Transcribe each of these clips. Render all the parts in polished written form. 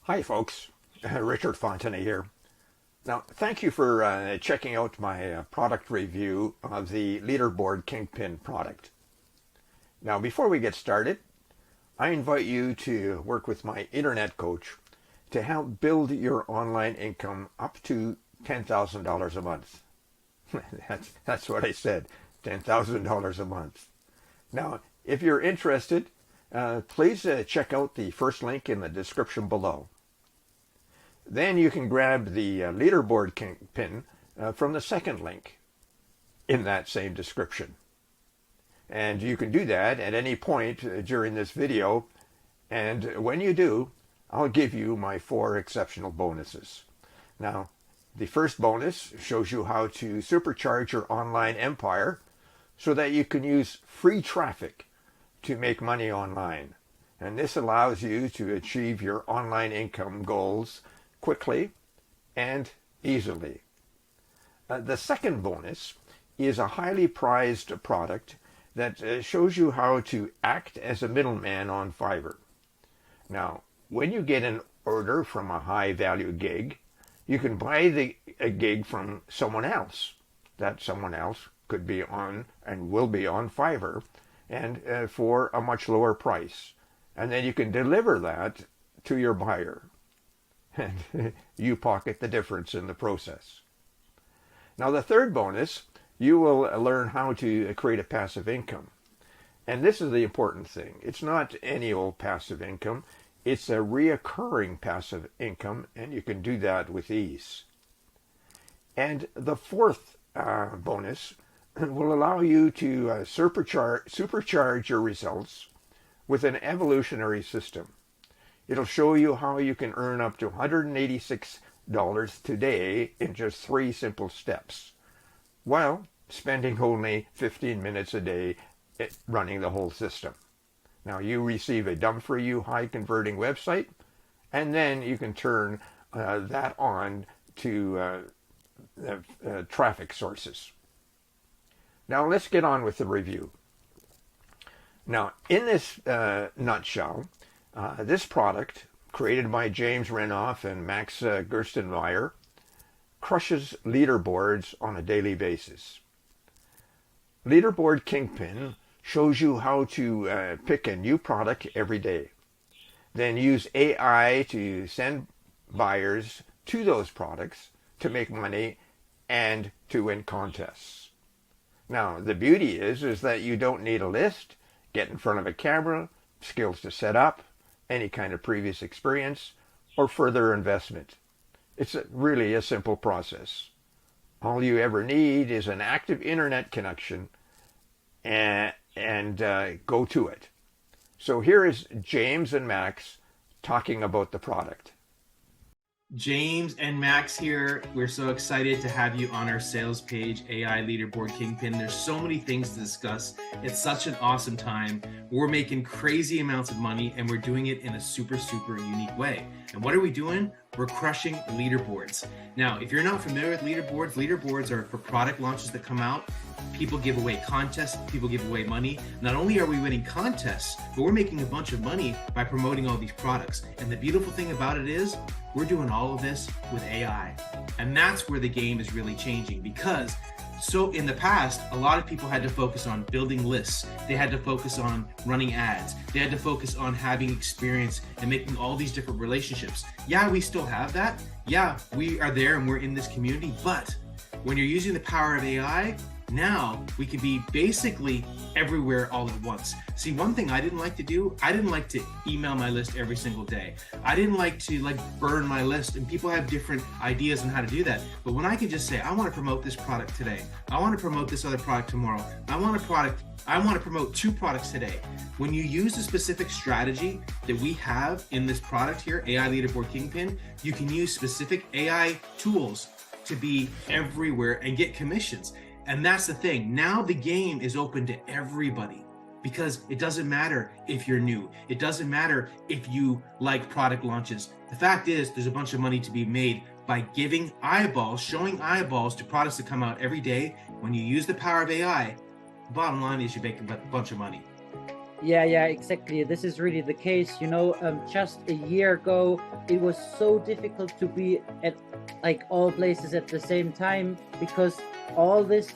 Hi folks, Richard Fontana here. Now thank you for checking out my product review of the Leaderboard Kingpin product. Now before we get started, I invite you to work with my internet coach to help build your online income up to $10,000 a month. That's what I said, $10,000 a month. Now if you're interested, please check out the first link in the description below. Then you can grab the Leaderboard Kingpin from the second link in that same description. And you can do that at any point during this video. And when you do, I'll give you my 4 exceptional bonuses. Now, the first bonus shows you how to supercharge your online empire so that you can use free traffic to make money online. And this allows you to achieve your online income goals quickly and easily. The second bonus is a highly prized product that shows you how to act as a middleman on Fiverr. Now, when you get an order from a high-value gig, you can buy a gig from someone else. That someone else could be on and will be on Fiverr, and for a much lower price. And then you can deliver that to your buyer. And you pocket the difference in the process. Now the third bonus, you will learn how to create a passive income. And this is the important thing. It's not any old passive income. It's a reoccurring passive income, and you can do that with ease. And the fourth bonus will allow you to supercharge your results with an evolutionary system. It'll show you how you can earn up to $186 today in just 3 simple steps, while spending only 15 minutes a day running the whole system. Now you receive a done-for-you high-converting website, and then you can turn that on to traffic sources. Now let's get on with the review. Now in this nutshell, this product, created by James Renoff and Max Gerstenmaier, crushes leaderboards on a daily basis. Leaderboard Kingpin shows you how to pick a new product every day. Then use AI to send buyers to those products to make money and to win contests. Now, the beauty is that you don't need a list, get in front of a camera, skills to set up, any kind of previous experience, or further investment. It's really a simple process. All you ever need is an active internet connection and go to it. So here is James and Max talking about the product. James and Max here. We're so excited to have you on our sales page, AI Leaderboard Kingpin. There's so many things to discuss. It's such an awesome time. We're making crazy amounts of money, and we're doing it in a super unique way. And what are we doing? We're crushing leaderboards. Now, if you're not familiar with leaderboards are for product launches that come out. People give away contests, people give away money. Not only are we winning contests, but we're making a bunch of money by promoting all these products. And the beautiful thing about it is, we're doing all of this with AI. And that's where the game is really changing, because so in the past, a lot of people had to focus on building lists. They had to focus on running ads. They had to focus on having experience and making all these different relationships. Yeah, we still have that. Yeah, we are there and we're in this community. But when you're using the power of AI, now we can be basically everywhere all at once. See, one thing I didn't like to do, I didn't like to email my list every single day. I didn't like to burn my list, and people have different ideas on how to do that. But when I can just say, I want to promote this product today. I want to promote this other product tomorrow. I want to promote 2 products today. When you use a specific strategy that we have in this product here, AI Leaderboard Kingpin, you can use specific AI tools to be everywhere and get commissions. And that's the thing. Now the game is open to everybody, because it doesn't matter if you're new. It doesn't matter if you like product launches. The fact is, there's a bunch of money to be made by giving eyeballs, showing eyeballs to products that come out every day. When you use the power of AI, the bottom line is you make a bunch of money. Yeah, exactly. This is really the case. Just a year ago, it was so difficult to be at like all places at the same time because all this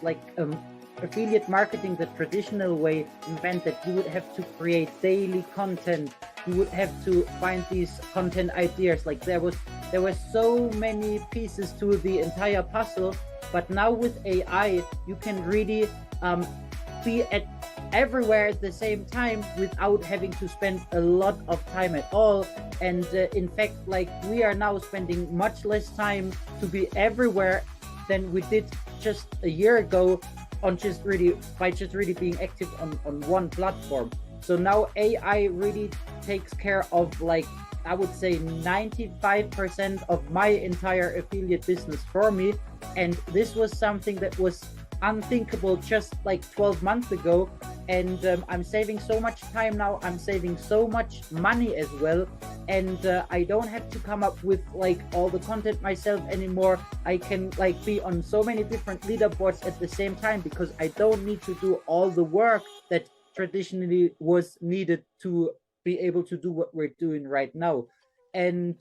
affiliate marketing the traditional way meant that you would have to create daily content. You would have to find these content ideas. Like there were so many pieces to the entire puzzle. But now with AI, you can really be at everywhere at the same time without having to spend a lot of time at all. And in fact, like we are now spending much less time to be everywhere than we did just a year ago on just really being active on one platform. So now AI really takes care of, like, I would say 95% of my entire affiliate business for me. And this was something that was unthinkable just like 12 months ago. And I'm saving so much time now. I'm saving so much money as well. And I don't have to come up with like all the content myself anymore. I can like be on so many different leaderboards at the same time because I don't need to do all the work that traditionally was needed to be able to do what we're doing right now. And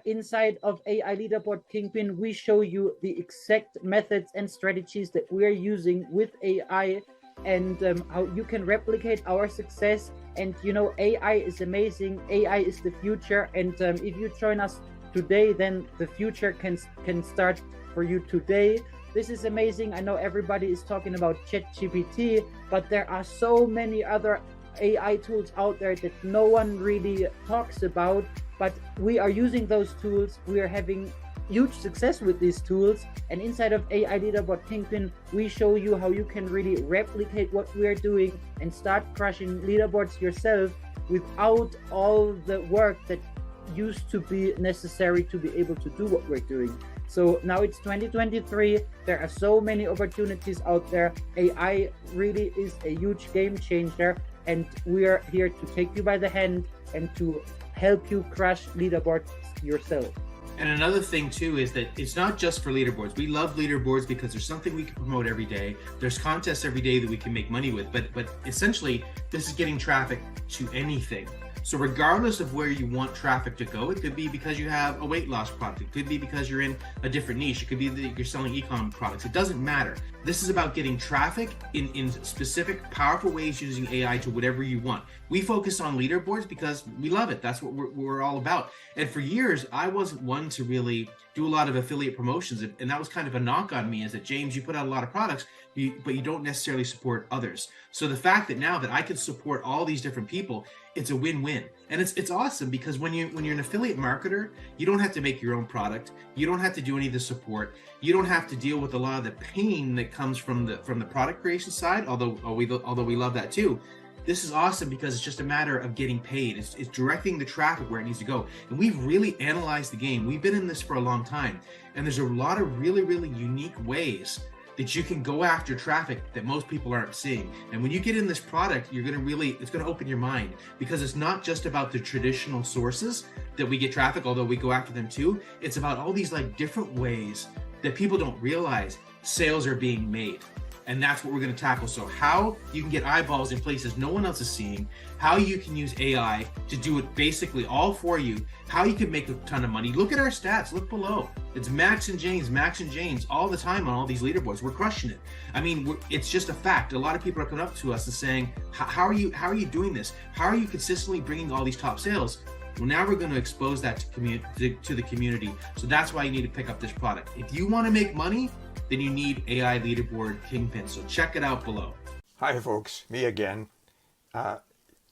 inside of AI Leaderboard Kingpin, we show you the exact methods and strategies that we're using with AI, and how you can replicate our success. And AI is amazing. AI is the future. And if you join us today, then the future can start for you today. This is amazing. I know everybody is talking about ChatGPT, but there are so many other AI tools out there that no one really talks about. But we are using those tools. We are having huge success with these tools. And inside of AI Leaderboard Kingpin, we show you how you can really replicate what we are doing and start crushing leaderboards yourself without all the work that used to be necessary to be able to do what we're doing. So now it's 2023. There are so many opportunities out there. AI really is a huge game changer. And we are here to take you by the hand and to help you crush leaderboards yourself. And another thing too is that it's not just for leaderboards. We love leaderboards because there's something we can promote every day. There's contests every day that we can make money with. But essentially, this is getting traffic to anything. So regardless of where you want traffic to go, it could be because you have a weight loss product. It could be because you're in a different niche. It could be that you're selling e-com products. It doesn't matter. This is about getting traffic in specific, powerful ways using AI to whatever you want. We focus on leaderboards because we love it. That's what we're all about. And for years, I wasn't one to really do a lot of affiliate promotions. And that was kind of a knock on me, is that, James, you put out a lot of products, but you don't necessarily support others. So the fact that now that I can support all these different people, it's a win-win. And it's awesome because when you're an affiliate marketer, you don't have to make your own product. You don't have to do any of the support. You don't have to deal with a lot of the pain that comes from the product creation side, although we love that too. This is awesome because it's just a matter of getting paid. It's directing the traffic where it needs to go. And we've really analyzed the game. We've been in this for a long time. And there's a lot of really, really unique ways that you can go after traffic that most people aren't seeing. And when you get in this product, it's gonna open your mind, because it's not just about the traditional sources that we get traffic, although we go after them too. It's about all these like different ways that people don't realize sales are being made. And that's what we're going to tackle. So how you can get eyeballs in places no one else is seeing, how you can use AI to do it basically all for you, how you can make a ton of money. Look at our stats, look below. It's Max and James all the time on all these leaderboards. We're crushing it. I mean, it's just a fact. A lot of people are coming up to us and saying, how are you doing this? How are you consistently bringing all these top sales? Well, now we're going to expose that to the community. So that's why you need to pick up this product. If you want to make money, then you need AI Leaderboard Kingpin. So check it out below. Hi folks, me again.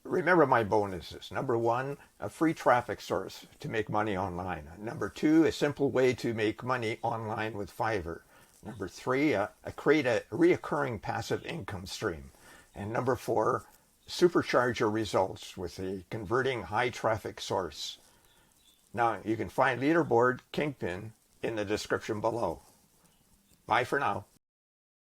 Remember my bonuses. Number 1, a free traffic source to make money online. Number 2, a simple way to make money online with Fiverr. Number 3, create a reoccurring passive income stream. And number 4, supercharge your results with a converting high traffic source. Now you can find Leaderboard Kingpin in the description below. Bye for now.